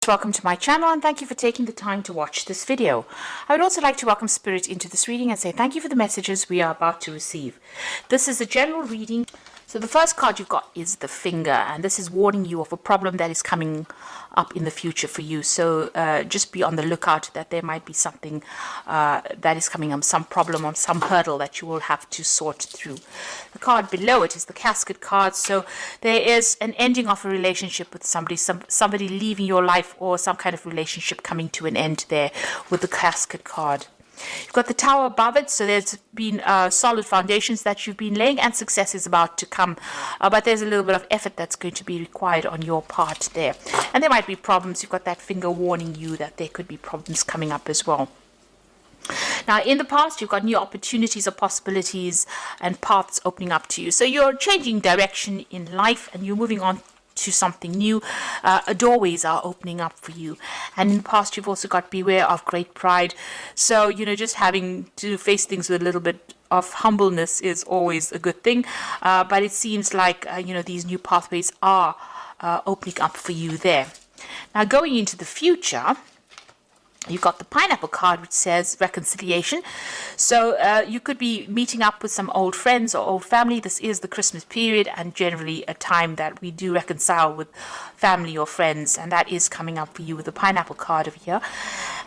Welcome to my channel and thank you for taking the time to watch this video. I would also like to welcome Spirit into this reading and say thank you for the messages we are about to receive. This is a general reading. So the first card you've got is the finger, and this is warning you of a problem that is coming up in the future for you. So just be on the lookout that there might be something that is coming up, some problem or some hurdle that you will have to sort through. The card below it is the casket card. So there is an ending of a relationship with somebody, somebody leaving your life, or some kind of relationship coming to an end there with the casket card. You've got the tower above it, so there's been solid foundations that you've been laying and success is about to come, but there's a little bit of effort that's going to be required on your part there, and there might be problems. You've got that finger warning you that there could be problems coming up as well. Now, in the past, you've got new opportunities or possibilities and paths opening up to you, so you're changing direction in life and you're moving on to something new. Doorways are opening up for you, and in the past you've also got beware of great pride. So just having to face things with a little bit of humbleness is always a good thing, but it seems like these new pathways are opening up for you there. Now, going into the future, you've got the pineapple card, which says reconciliation. So you could be meeting up with some old friends or old family. This is the Christmas period and generally a time that we do reconcile with family or friends, and that is coming up for you with the pineapple card over here.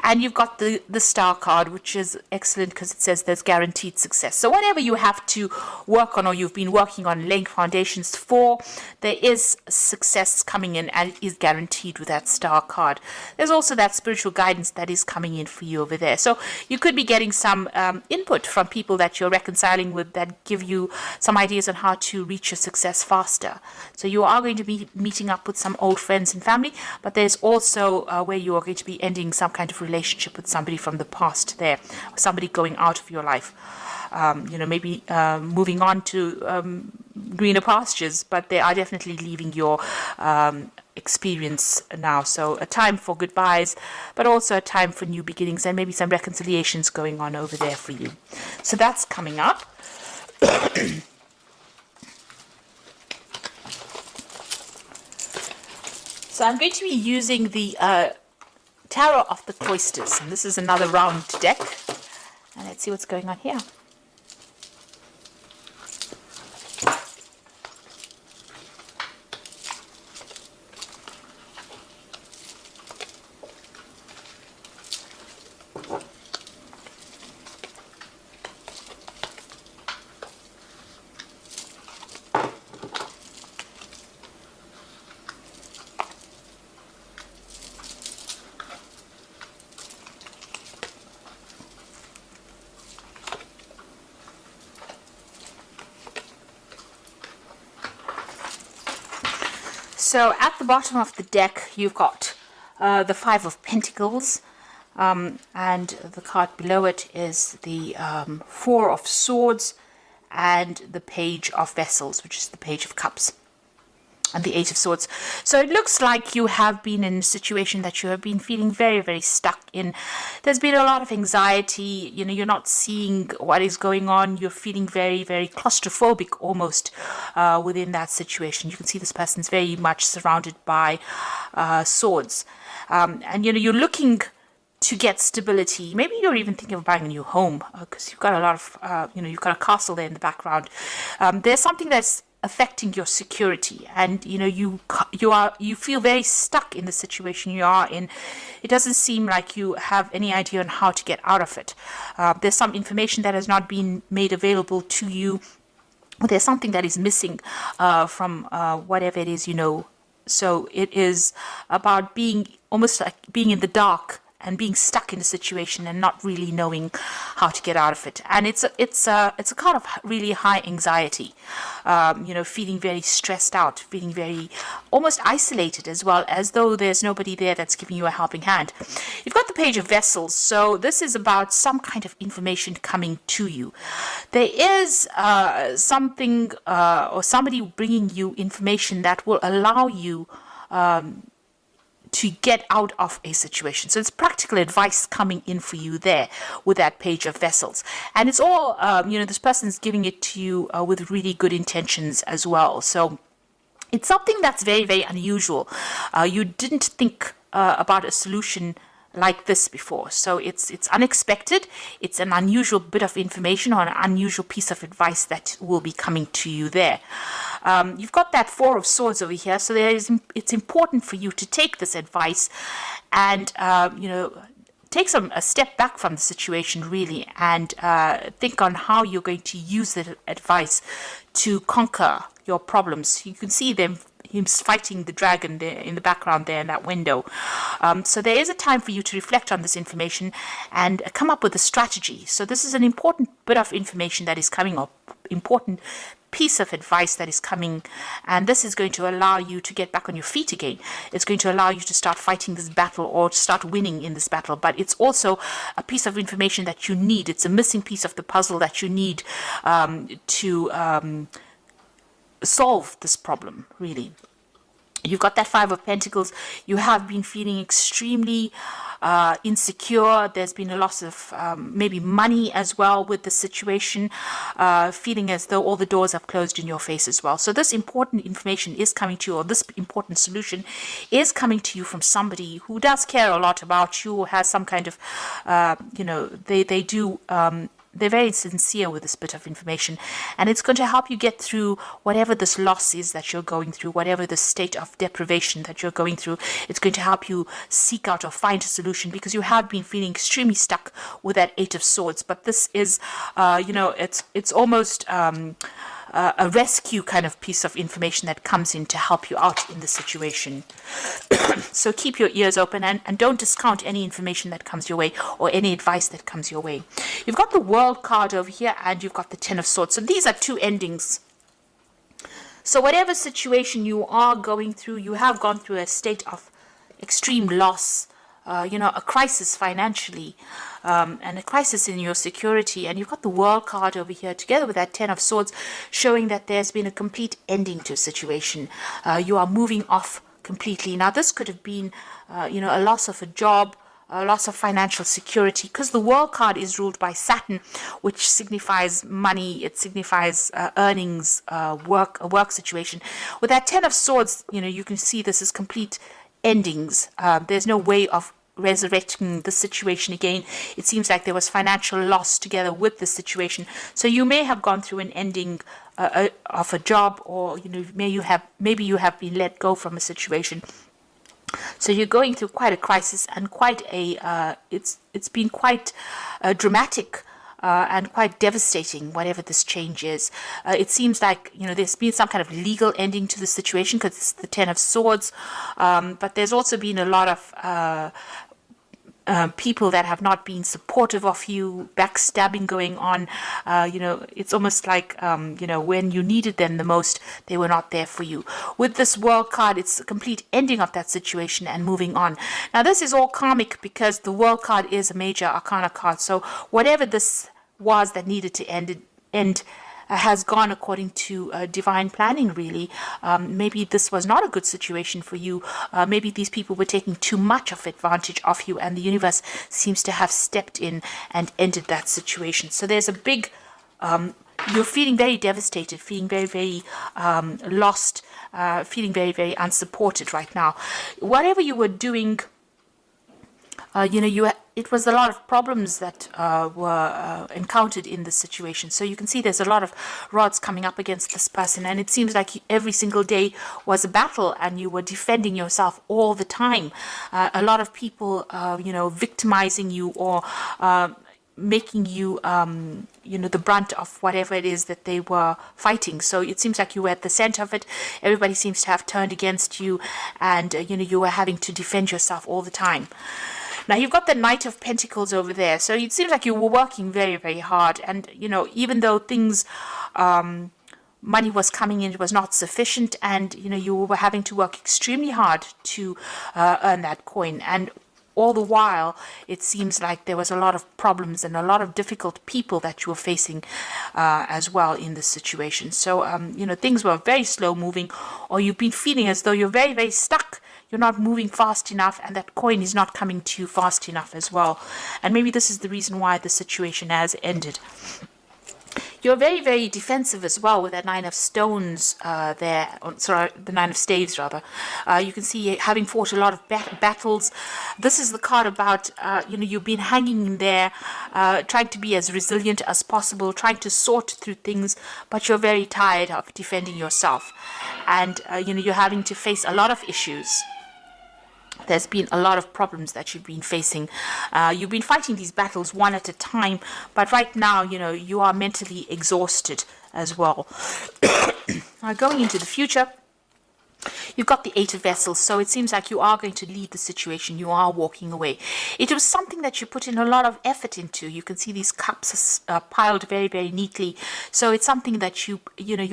And you've got the star card, which is excellent because it says there's guaranteed success. So whatever you have to work on or you've been working on laying foundations for, there is success coming in and it is guaranteed with that star card. There's also that spiritual guidance that is coming in for you over there. So you could be getting some input from people that you're reconciling with that give you some ideas on how to reach your success faster. So you are going to be meeting up with some old friends and family, but there's also where you are going to be ending some kind of relationship with somebody from the past there, somebody going out of your life, maybe moving on to greener pastures, but they are definitely leaving your experience now. So a time for goodbyes, but also a time for new beginnings and maybe some reconciliations going on over there for you. So that's coming up. So I'm going to be using the Tarot of the Cloisters, and this is another round deck, and let's see what's going on here. So at the bottom of the deck, you've got the Five of Pentacles, and the card below it is the Four of Swords and the Page of Vessels, which is the Page of Cups, and the Eight of Swords. So it looks like you have been in a situation that you have been feeling very, very stuck in. There's been a lot of anxiety. You're not seeing what is going on. You're feeling very, very claustrophobic almost within that situation. You can see this person's very much surrounded by swords. And you're looking to get stability. Maybe you're even thinking of buying a new home because you've got a lot of, you've got a castle there in the background. There's something that's affecting your security, and you feel very stuck in the situation you are in. It doesn't seem like you have any idea on how to get out of it. There's some information that has not been made available to you. There's something that is missing from whatever it is. So it is about being almost like being in the dark and being stuck in a situation and not really knowing how to get out of it. And it's a kind of really high anxiety, feeling very stressed out, feeling very almost isolated as well, as though there's nobody there that's giving you a helping hand. You've got the Page of Vessels, so this is about some kind of information coming to you. There is something or somebody bringing you information that will allow you to get out of a situation. So it's practical advice coming in for you there with that Page of Vessels. And it's all, this person's giving it to you with really good intentions as well. So it's something that's very, very unusual. You didn't think about a solution like this before. So it's unexpected. It's an unusual bit of information or an unusual piece of advice that will be coming to you there. You've got that Four of Swords over here, so it's important for you to take this advice and take a step back from the situation really, and think on how you're going to use that advice to conquer your problems. You can see him fighting the dragon there in the background there in that window. So there is a time for you to reflect on this information and come up with a strategy. So this is an important bit of information that is coming up, important piece of advice that is coming, and this is going to allow you to get back on your feet again. It's going to allow you to start fighting this battle or to start winning in this battle, but it's also a piece of information that you need. It's a missing piece of the puzzle that you need to solve this problem, really. You've got that Five of Pentacles. You have been feeling extremely insecure. There's been a loss of maybe money as well with the situation, feeling as though all the doors have closed in your face as well. So this important information is coming to you, or this important solution is coming to you from somebody who does care a lot about you, or has some kind of, they do they're very sincere with this bit of information, and it's going to help you get through whatever this loss is that you're going through, whatever the state of deprivation that you're going through. It's going to help you seek out or find a solution, because you have been feeling extremely stuck with that Eight of Swords. But this is, it's almost a rescue kind of piece of information that comes in to help you out in the situation. So keep your ears open and don't discount any information that comes your way or any advice that comes your way. You've got the World card over here, and you've got the Ten of Swords. So these are two endings. So whatever situation you are going through, you have gone through a state of extreme loss, a crisis financially, and a crisis in your security. And you've got the World card over here together with that Ten of Swords, showing that there's been a complete ending to a situation. You are moving off completely. Now this could have been a loss of a job, a loss of financial security, because the World card is ruled by Saturn, which signifies money. It signifies earnings, a work situation. With that Ten of Swords, you can see this is complete endings. There's no way of resurrecting the situation again. It seems like there was financial loss together with the situation. So you may have gone through an ending of a job, or maybe you have been let go from a situation. So you're going through quite a crisis and quite a it's been quite dramatic and quite devastating, whatever this change is. It seems like there's been some kind of legal ending to the situation, because it's the Ten of Swords, but there's also been a lot of people that have not been supportive of you, backstabbing going on. It's almost like, when you needed them the most, they were not there for you. With this World card, it's a complete ending of that situation and moving on. Now, this is all karmic, because the World card is a major arcana card. So whatever this was that needed to end has gone according to divine planning, really. Maybe this was not a good situation for you. Maybe these people were taking too much of advantage of you, and the universe seems to have stepped in and ended that situation. So there's a big, you're feeling very devastated, feeling very, very lost, feeling very, very unsupported right now. Whatever you were doing, it was a lot of problems that were encountered in this situation. So you can see there's a lot of rods coming up against this person, and it seems like every single day was a battle, and you were defending yourself all the time. A lot of people, victimizing you, or making you, the brunt of whatever it is that they were fighting. So it seems like you were at the center of it. Everybody seems to have turned against you, and, you were having to defend yourself all the time. Now, you've got the Knight of Pentacles over there. So it seems like you were working very, very hard. And, even though things, money was coming in, it was not sufficient. And, you were having to work extremely hard to earn that coin. And all the while, it seems like there was a lot of problems and a lot of difficult people that you were facing as well in this situation. So, things were very slow moving, or you've been feeling as though you're very, very stuck. You're not moving fast enough, and that coin is not coming to you fast enough as well. And maybe this is the reason why the situation has ended. You're very, very defensive as well with that Nine of Stones there. Sorry, the Nine of Staves, rather. You can see having fought a lot of battles. This is the card about, you've been hanging in there, trying to be as resilient as possible, trying to sort through things, but you're very tired of defending yourself. And, you're having to face a lot of issues. There's been a lot of problems that you've been facing. You've been fighting these battles one at a time, but right now, you are mentally exhausted as well. Going into the future, you've got the Eight of Vessels, so it seems like you are going to leave the situation. You are walking away. It was something that you put in a lot of effort into. You can see these cups piled very, very neatly. So it's something that you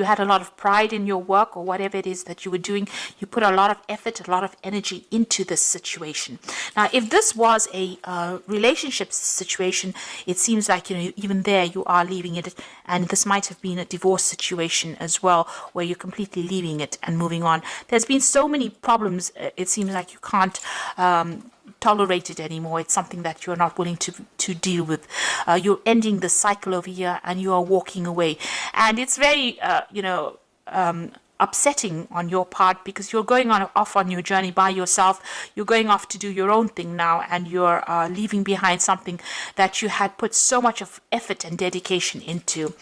had a lot of pride in your work or whatever it is that you were doing. You put a lot of effort, a lot of energy into this situation. Now, if this was a relationship situation, it seems like, even there you are leaving it. And this might have been a divorce situation as well, where you're completely leaving it and moving on. There's been so many problems, it seems like you can't tolerate it anymore. It's something that you're not willing to deal with. You're ending the cycle over here and you are walking away. And it's very, upsetting on your part, because you're going off on your journey by yourself. You're going off to do your own thing now, and you're leaving behind something that you had put so much of effort and dedication into.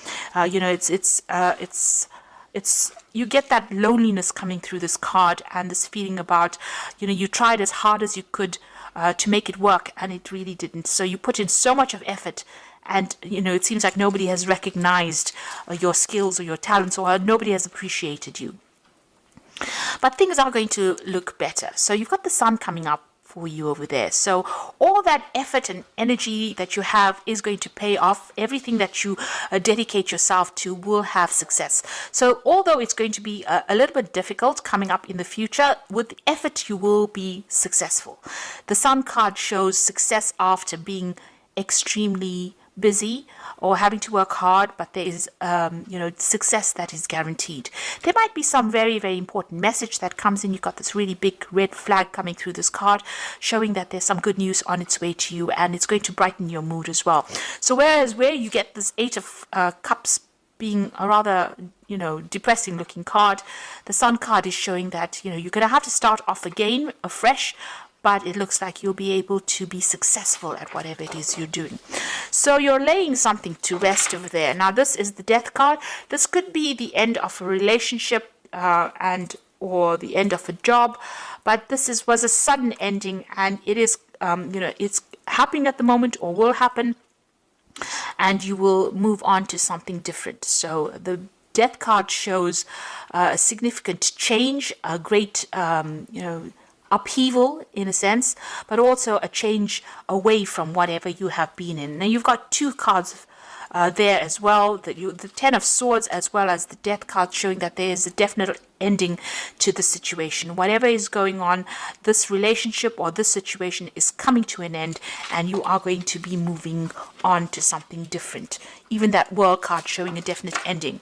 It's you get that loneliness coming through this card, and this feeling about, you tried as hard as you could to make it work, and it really didn't. So you put in so much of effort, and it seems like nobody has recognized your skills or your talents, or nobody has appreciated you. But things are going to look better. So you've got the sun coming up for you over there. So all that effort and energy that you have is going to pay off. Everything that you dedicate yourself to will have success. So although it's going to be a little bit difficult coming up in the future, with effort you will be successful. The Sun card shows success after being extremely busy or having to work hard, but there is success that is guaranteed. There might be some very, very important message that comes in. You've got this really big red flag coming through this card, showing that there's some good news on its way to you, and it's going to brighten your mood as well. So whereas where you get this Eight of Cups being a rather depressing looking card, the Sun card is showing that you're going to have to start off again afresh, but it looks like you'll be able to be successful at whatever it is you're doing. So you're laying something to rest over there. Now this is the Death card. This could be the end of a relationship or the end of a job, but this was a sudden ending, and it is it's happening at the moment or will happen, and you will move on to something different. So the Death card shows a significant change, a great upheaval in a sense, but also a change away from whatever you have been in. Now you've got two cards there as well, the Ten of Swords as well as the Death card, showing that there is a definite ending to the situation. Whatever is going on, this relationship or this situation is coming to an end, and you are going to be moving on to something different. Even that World card showing a definite ending.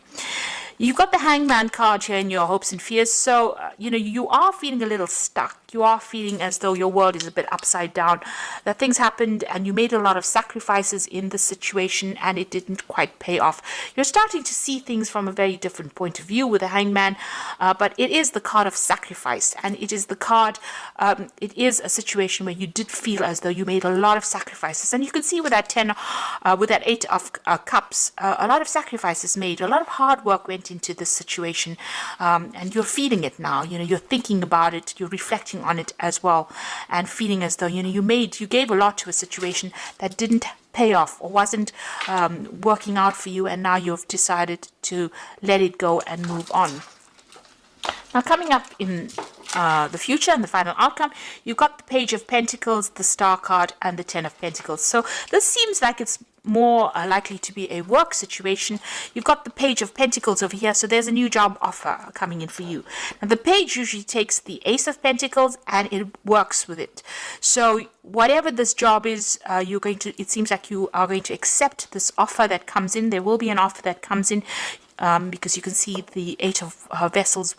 You've got the Hangman card here in your hopes and fears. So, you are feeling a little stuck. You are feeling as though your world is a bit upside down. That things happened and you made a lot of sacrifices in the situation and it didn't quite pay off. You're starting to see things from a very different point of view with the Hangman. But it is the card of sacrifice. And it is the card, it is a situation where you did feel as though you made a lot of sacrifices. And you can see with that with that Eight of Cups, a lot of sacrifices made. A lot of hard work went into this situation, and you're feeling it now. You're thinking about it, you're reflecting on it as well, and feeling as though you gave a lot to a situation that didn't pay off or wasn't working out for you, and now you've decided to let it go and move on. Now coming up in the future and the final outcome, you've got the Page of Pentacles, the Star card, and the Ten of Pentacles. So this seems like it's more likely to be a work situation. You've got the Page of Pentacles over here, so there's a new job offer coming in for you. Now the page usually takes the Ace of Pentacles and it works with it. So whatever this job is, it seems like you are going to accept this offer that comes in. There will be an offer that comes in, because you can see the Eight of Vessels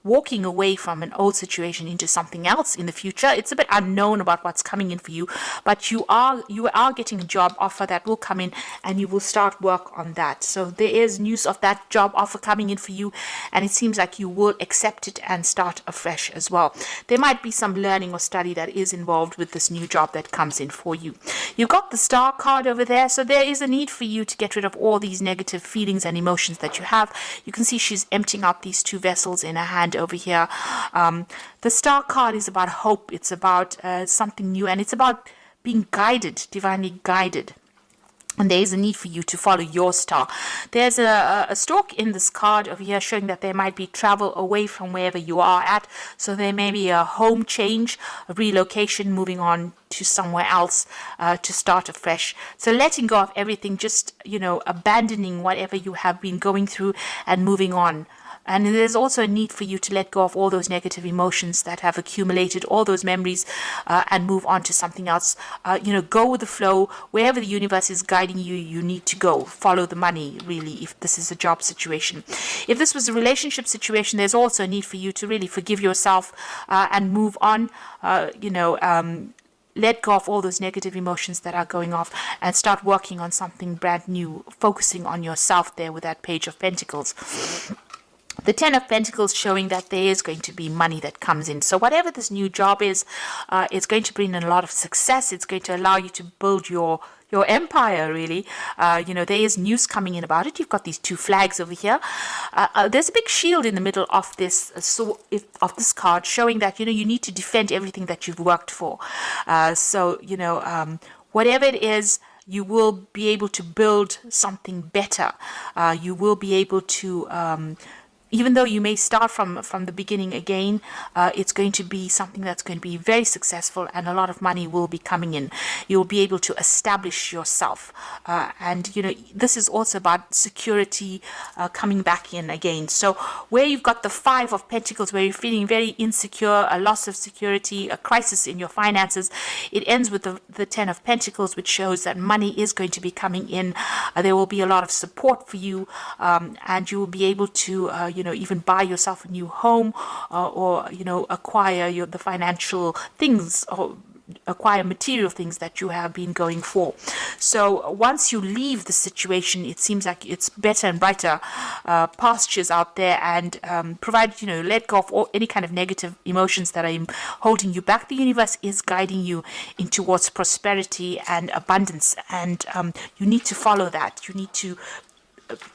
walking away from an old situation into something else in the future. It's a bit unknown about what's coming in for you, but you are getting a job offer that will come in, and you will start work on that. So there is news of that job offer coming in for you, and it seems like you will accept it and start afresh as well. There might be some learning or study that is involved with this new job that comes in for you. You've got the Star card over there, so there is a need for you to get rid of all these negative feelings and emotions that you have. You can see she's emptying out these two vessels in her hand over here. The Star card is about hope. It's about something new, and it's about being guided, divinely guided. And there is a need for you to follow your star. There's a stalk in this card over here showing that there might be travel away from wherever you are at. So there may be a home change, a relocation, moving on to somewhere else to start afresh. So letting go of everything, just, abandoning whatever you have been going through and moving on. And there's also a need for you to let go of all those negative emotions that have accumulated, all those memories, and move on to something else. Go with the flow. Wherever the universe is guiding you, you need to go. Follow the money, really, if this is a job situation. If this was a relationship situation, there's also a need for you to really forgive yourself and move on. Let go of all those negative emotions that are going off and start working on something brand new, focusing on yourself there with that Page of Pentacles. The Ten of Pentacles showing that there is going to be money that comes in. So whatever this new job is, it's going to bring in a lot of success. It's going to allow you to build your empire, really. There is news coming in about it. You've got these two flags over here. There's a big shield in the middle of this of this card showing that, you need to defend everything that you've worked for. Whatever it is, you will be able to build something better. You will be able to even though you may start from the beginning again, it's going to be something that's going to be very successful, and a lot of money will be coming in. You'll be able to establish yourself. This is also about security coming back in again. So where you've got the Five of Pentacles, where you're feeling very insecure, a loss of security, a crisis in your finances, it ends with the Ten of Pentacles, which shows that money is going to be coming in. There will be a lot of support for you, and you will be able to even buy yourself a new home, or acquire the financial things, or acquire material things that you have been going for. So once you leave the situation, it seems like it's better and brighter pastures out there, and provided let go of any kind of negative emotions that are holding you back. The universe is guiding you in towards prosperity and abundance, and you need to follow that. You need to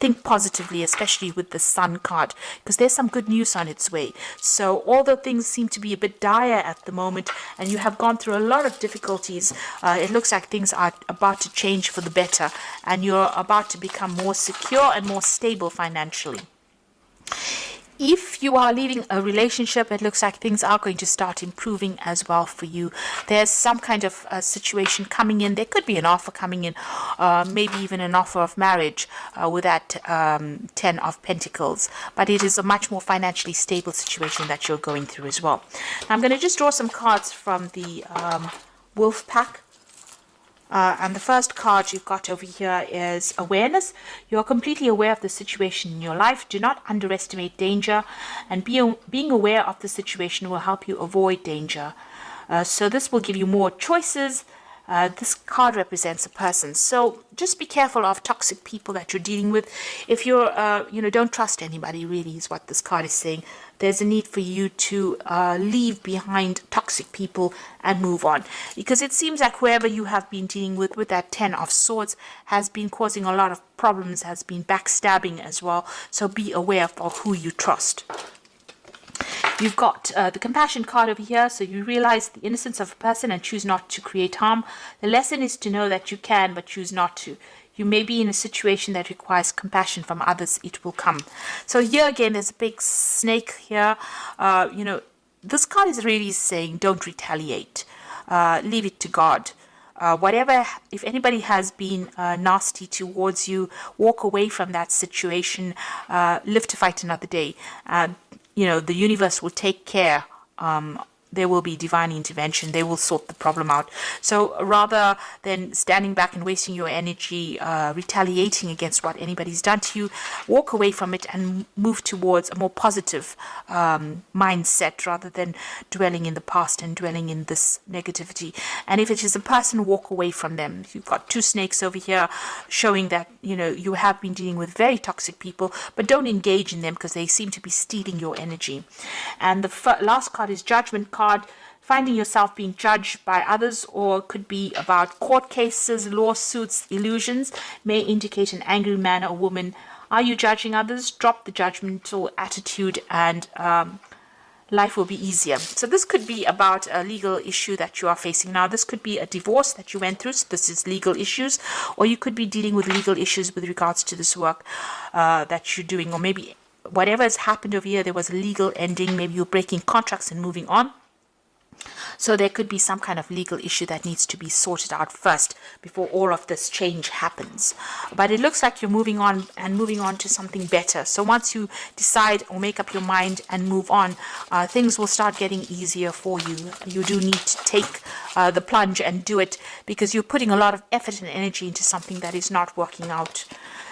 think positively, especially with the Sun card, because there's some good news on its way. So although things seem to be a bit dire at the moment, and you have gone through a lot of difficulties, it looks like things are about to change for the better, and you're about to become more secure and more stable financially. If you are leaving a relationship, it looks like things are going to start improving as well for you. There's some kind of situation coming in. There could be an offer coming in, maybe even an offer of marriage with that Ten of Pentacles. But it is a much more financially stable situation that you're going through as well. Now, I'm going to just draw some cards from the Wolf Pack. And the first card you've got over here is awareness. You're completely aware of the situation in your life. Do not underestimate danger, and being aware of the situation will help you avoid danger. So this will give you more choices. This card represents a person. So just be careful of toxic people that you're dealing with. If you're, don't trust anybody, really, is what this card is saying. There's a need for you to leave behind toxic people and move on. Because it seems like whoever you have been dealing with that Ten of Swords, has been causing a lot of problems, has been backstabbing as well. So be aware of who you trust. You've got the Compassion card over here, so you realize the innocence of a person and choose not to create harm. The lesson is to know that you can, but choose not to. You may be in a situation that requires compassion from others. It will come. So here again, there's a big snake here. This card is really saying don't retaliate. Leave it to God. If anybody has been nasty towards you, walk away from that situation. Live to fight another day. The universe will take care there will be divine intervention. They will sort the problem out. So rather than standing back and wasting your energy retaliating against what anybody's done to you, walk away from it and move towards a more positive mindset rather than dwelling in the past and dwelling in this negativity. And if it is a person, walk away from them. You've got two snakes over here showing that, you know, you have been dealing with very toxic people, but don't engage in them because they seem to be stealing your energy. And the last card is Judgment card. Finding yourself being judged by others, or could be about court cases, lawsuits, illusions, may indicate an angry man or woman. Are you judging others? Drop the judgmental attitude and life will be easier. So this could be about a legal issue that you are facing now. This could be a divorce that you went through. So this is legal issues, or you could be dealing with legal issues with regards to this work that you're doing, or maybe whatever has happened over here, there was a legal ending. Maybe you're breaking contracts and moving on. So there could be some kind of legal issue that needs to be sorted out first before all of this change happens. But it looks like you're moving on to something better. So once you decide or make up your mind and move on, things will start getting easier for you. You do need to take the plunge and do it, because you're putting a lot of effort and energy into something that is not working out.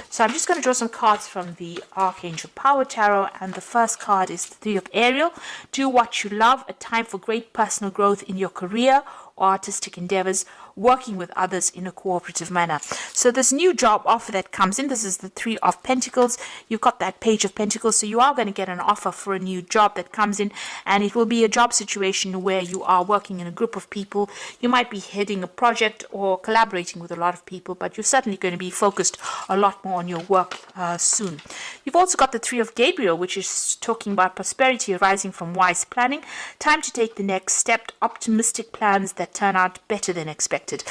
So I'm just going to draw some cards from the Archangel Power Tarot, and the first card is the Three of Ariel. Do what you love, a time for great personal growth in your career or artistic endeavors, working with others in a cooperative manner. So this new job offer that comes in, this is the Three of Pentacles. You've got that Page of Pentacles, so you are going to get an offer for a new job that comes in, and it will be a job situation where you are working in a group of people. You might be heading a project or collaborating with a lot of people, but you're certainly going to be focused a lot more on your work soon. You've also got the Three of Gabriel, which is talking about prosperity arising from wise planning. Time to take the next step, optimistic plans that turn out better than expected.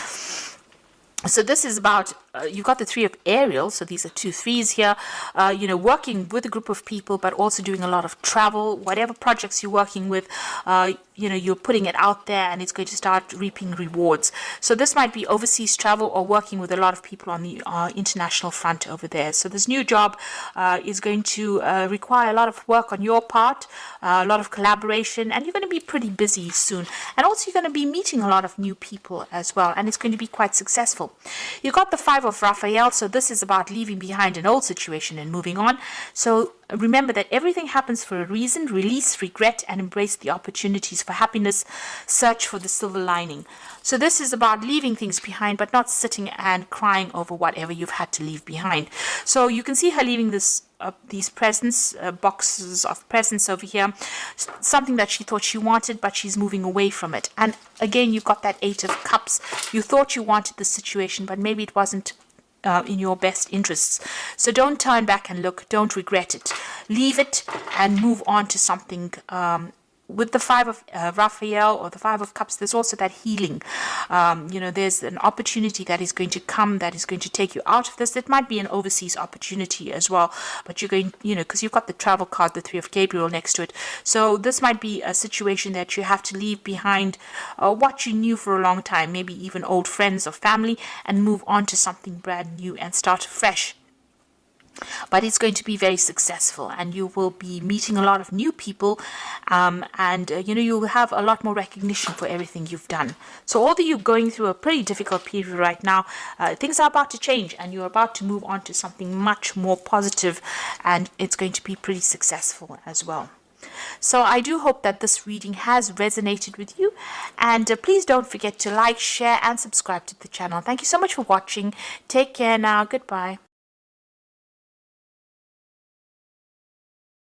So this is about, you've got the Three of Ariel, so these are 2 threes here, you know, working with a group of people, but also doing a lot of travel. Whatever projects you're working with, you know, you're putting it out there and it's going to start reaping rewards. So this might be overseas travel or working with a lot of people on the international front over there. So this new job is going to require a lot of work on your part, a lot of collaboration, and you're going to be pretty busy soon. And also you're going to be meeting a lot of new people as well, and it's going to be quite successful. You got the Five of Raphael, so this is about leaving behind an old situation and moving on. So remember that everything happens for a reason. Release regret and embrace the opportunities for happiness. Search for the silver lining. So this is about leaving things behind, but not sitting and crying over whatever you've had to leave behind. So you can see her leaving this these presents, boxes of presents over here, something that she thought she wanted, but she's moving away from it. And again, you've got that Eight of Cups. You thought you wanted the situation, but maybe it wasn't in your best interests. So don't turn back and look. Don't regret it. Leave it and move on to something. With the Five of Raphael, or the Five of Cups, there's also that healing. You know, there's an opportunity that is going to come, that is going to take you out of this. It might be an overseas opportunity as well, but you're going, you know, because you've got the travel card, the Three of Gabriel next to it. So this might be a situation that you have to leave behind what you knew for a long time, maybe even old friends or family, and move on to something brand new and start fresh. But it's going to be very successful, and you will be meeting a lot of new people, and you know, you will have a lot more recognition for everything you've done. So although you're going through a pretty difficult period right now, things are about to change, and you're about to move on to something much more positive, and it's going to be pretty successful as well. So I do hope that this reading has resonated with you, and please don't forget to like, share and subscribe to the channel. Thank you so much for watching. Take care now. Goodbye.